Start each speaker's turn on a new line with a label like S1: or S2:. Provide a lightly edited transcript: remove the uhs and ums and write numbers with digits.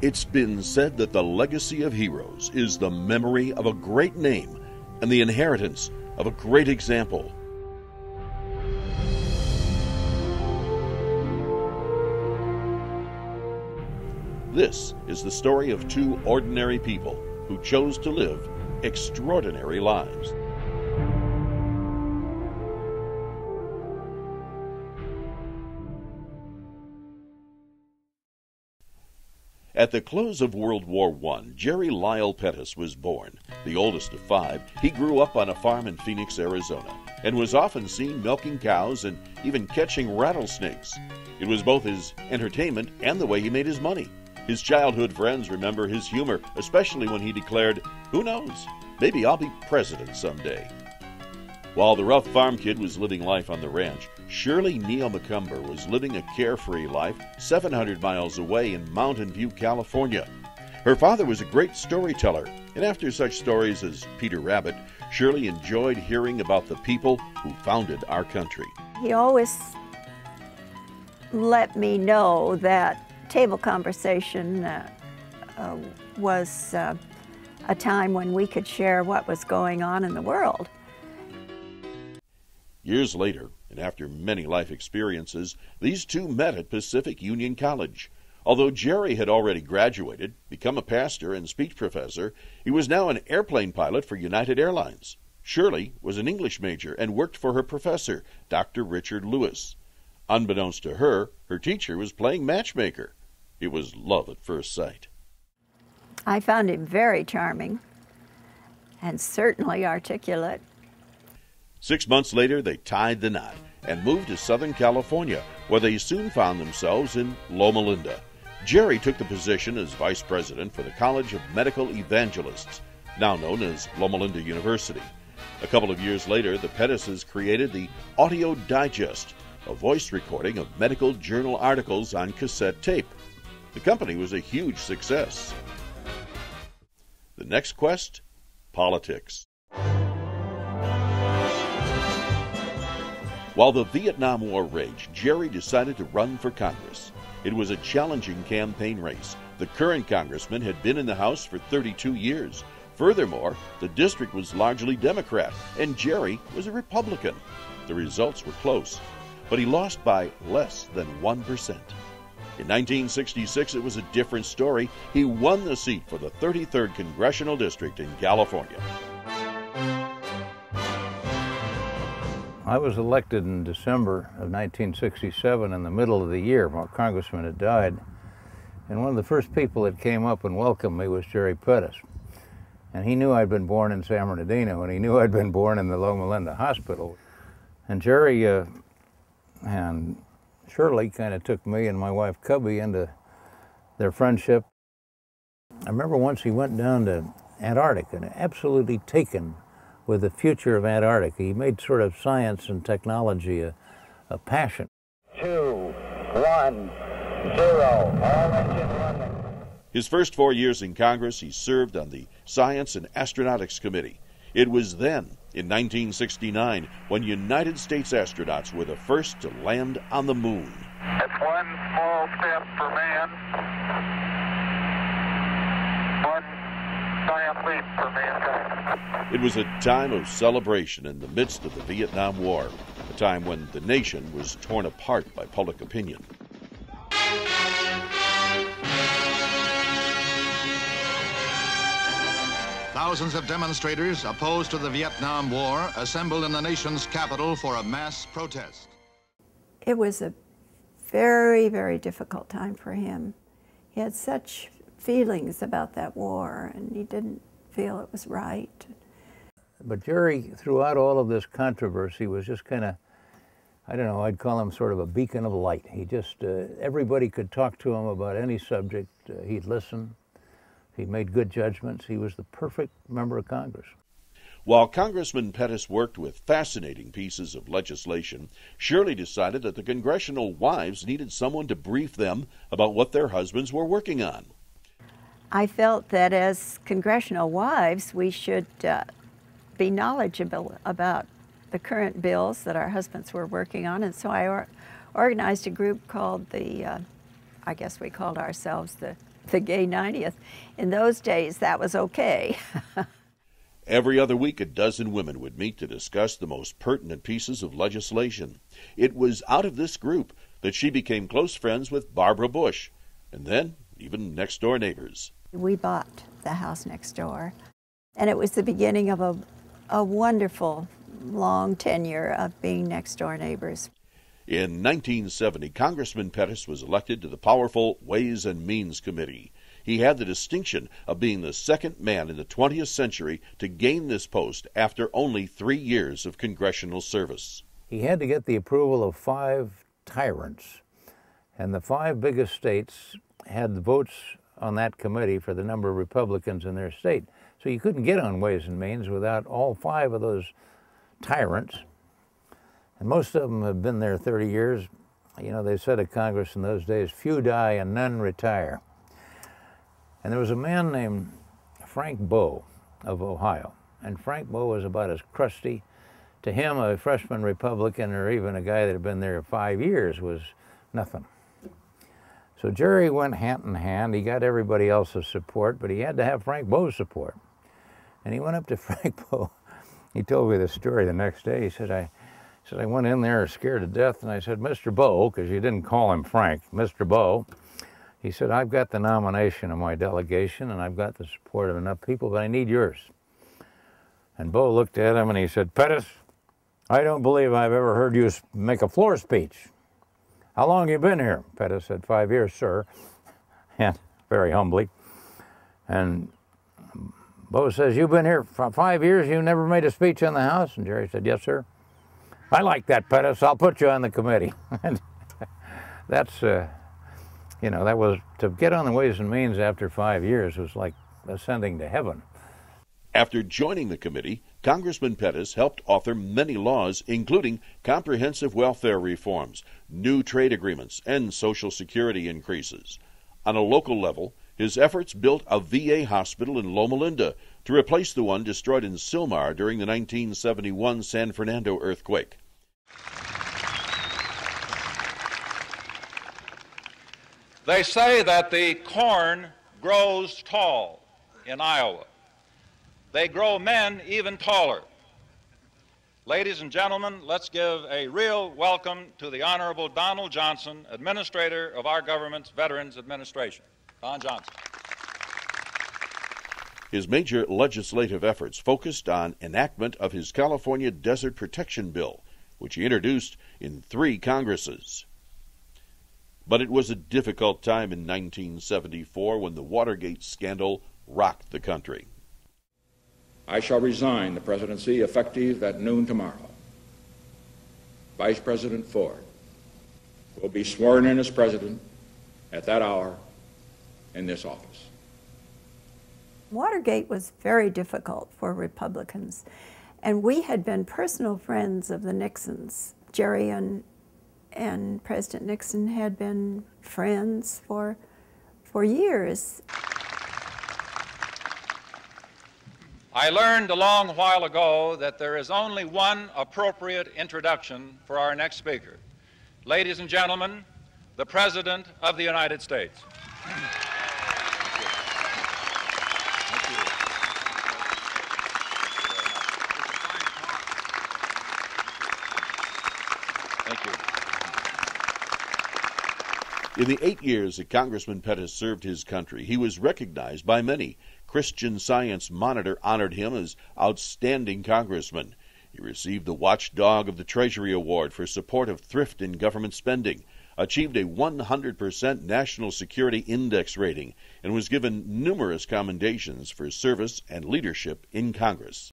S1: It's been said that the legacy of heroes is the memory of a great name and the inheritance of a great example. This is the story of two ordinary people who chose to live extraordinary lives. At the close of World War I, Jerry Lyle Pettis was born. The oldest of five, he grew up on a farm in Phoenix, Arizona, and was often seen milking cows and even catching rattlesnakes. It was both his entertainment and the way he made his money. His childhood friends remember his humor, especially when he declared, "Who knows? Maybe I'll be president someday." While the rough farm kid was living life on the ranch, Shirley Neal McCumber was living a carefree life 700 miles away in Mountain View, California. Her father was a great storyteller, and after such stories as Peter Rabbit, Shirley enjoyed hearing about the people who founded our country.
S2: He always let me know that table conversation was a time when we could share what was going on in the world.
S1: Years later, and after many life experiences, these two met at Pacific Union College. Although Jerry had already graduated, become a pastor and speech professor, he was now an airplane pilot for United Airlines. Shirley was an English major and worked for her professor, Dr. Richard Lewis. Unbeknownst to her, her teacher was playing matchmaker. It was love at first sight.
S2: I found him very charming and certainly articulate.
S1: 6 months later, they tied the knot and moved to Southern California, where they soon found themselves in Loma Linda. Jerry took the position as vice president for the College of Medical Evangelists, now known as Loma Linda University. A couple of years later, the Pettises created the Audio Digest, a voice recording of medical journal articles on cassette tape. The company was a huge success. The next quest? Politics. While the Vietnam War raged, Jerry decided to run for Congress. It was a challenging campaign race. The current congressman had been in the House for 32 years. Furthermore, the district was largely Democrat, and Jerry was a Republican. The results were close, but he lost by less than 1%. In 1966, it was a different story. He won the seat for the 33rd Congressional District in California.
S3: I was elected in December of 1967 in the middle of the year. My congressman had died. And one of the first people that came up and welcomed me was Jerry Pettis. And he knew I'd been born in San Bernardino, and he knew I'd been born in the Loma Linda Hospital. And Jerry and Shirley kind of took me and my wife Cubby into their friendship. I remember once he went down to Antarctica and absolutely taken with the future of Antarctica. He made sort of science and technology a passion.
S4: 2, 1, 0, all engines running.
S1: His first 4 years in Congress, he served on the Science and Astronautics Committee. It was then, in 1969, when United States astronauts were the first to land on the moon.
S4: It's one small step for man, one giant leap for mankind.
S1: It was a time of celebration in the midst of the Vietnam War, a time when the nation was torn apart by public opinion.
S5: Thousands of demonstrators opposed to the Vietnam War assembled in the nation's capital for a mass protest.
S2: It was a very, very difficult time for him. He had such feelings about that war, and he didn't feel it was right.
S3: But Jerry, throughout all of this controversy, was just kind of, I don't know, I'd call him sort of a beacon of light. He just, everybody could talk to him about any subject. He'd listen. He made good judgments. He was the perfect member of Congress.
S1: While Congressman Pettis worked with fascinating pieces of legislation, Shirley decided that the congressional wives needed someone to brief them about what their husbands were working on.
S2: I felt that as congressional wives, we should be knowledgeable about the current bills that our husbands were working on, and so I organized a group called the, I guess we called ourselves the the gay 90th. In those days, that was okay.
S1: Every other week, a dozen women would meet to discuss the most pertinent pieces of legislation. It was out of this group that she became close friends with Barbara Bush, and then even next-door neighbors.
S2: We bought the house next door, and it was the beginning of a wonderful, long tenure of being next-door neighbors.
S1: In 1970, Congressman Pettis was elected to the powerful Ways and Means Committee. He had the distinction of being the second man in the 20th century to gain this post after only 3 years of congressional service.
S3: He had to get the approval of 5 tyrants, and the 5 biggest states had the votes on that committee for the number of Republicans in their state. So you couldn't get on Ways and Means without all 5 of those tyrants. And most of them have been there 30 years. You know, they said of Congress in those days, few die and none retire. And there was a man named Frank Bowe of Ohio. And Frank Bowe was about as crusty. To him, a freshman Republican or even a guy that had been there 5 years was nothing. So Jerry went hand in hand. He got everybody else's support, but he had to have Frank Bowe's support. And he went up to Frank Bowe. He told me the story the next day. He said, I went in there scared to death, and I said, Mr. Bowe, because you didn't call him Frank, Mr. Bowe. He said, I've got the nomination of my delegation, and I've got the support of enough people, but I need yours. And Bowe looked at him, and he said, Pettis, I don't believe I've ever heard you make a floor speech. How long have you been here? Pettis said, 5 years, sir, and very humbly. And Bowe says, you've been here for 5 years, you never made a speech in the House? And Jerry said, yes, sir. I like that, Pettis. I'll put you on the committee. And that's, you know, that was, to get on the Ways and Means after 5 years was like ascending to heaven.
S1: After joining the committee, Congressman Pettis helped author many laws, including comprehensive welfare reforms, new trade agreements, and Social Security increases. On a local level, his efforts built a VA hospital in Loma Linda to replace the one destroyed in Sylmar during the 1971 San Fernando earthquake.
S6: They say that the corn grows tall in Iowa. They grow men even taller. Ladies and gentlemen, let's give a real welcome to the Honorable Donald Johnson, Administrator of our government's Veterans Administration. Don Johnson.
S1: His major legislative efforts focused on enactment of his California Desert Protection Bill, which he introduced in 3 Congresses. But it was a difficult time in 1974 when the Watergate scandal rocked the country.
S7: I shall resign the presidency effective at noon tomorrow. Vice President Ford will be sworn in as president at that hour in this office.
S2: Watergate was very difficult for Republicans, and we had been personal friends of the Nixons. Jerry and President Nixon had been friends for years.
S6: I learned a long while ago that there is only one appropriate introduction for our next speaker. Ladies and gentlemen, the President of the United States. Thank you.
S1: In the 8 years that Congressman Pettis served his country, he was recognized by many. Christian Science Monitor honored him as outstanding congressman. He received the Watchdog of the Treasury Award for support of thrift in government spending, achieved a 100% National Security Index rating, and was given numerous commendations for service and leadership in Congress.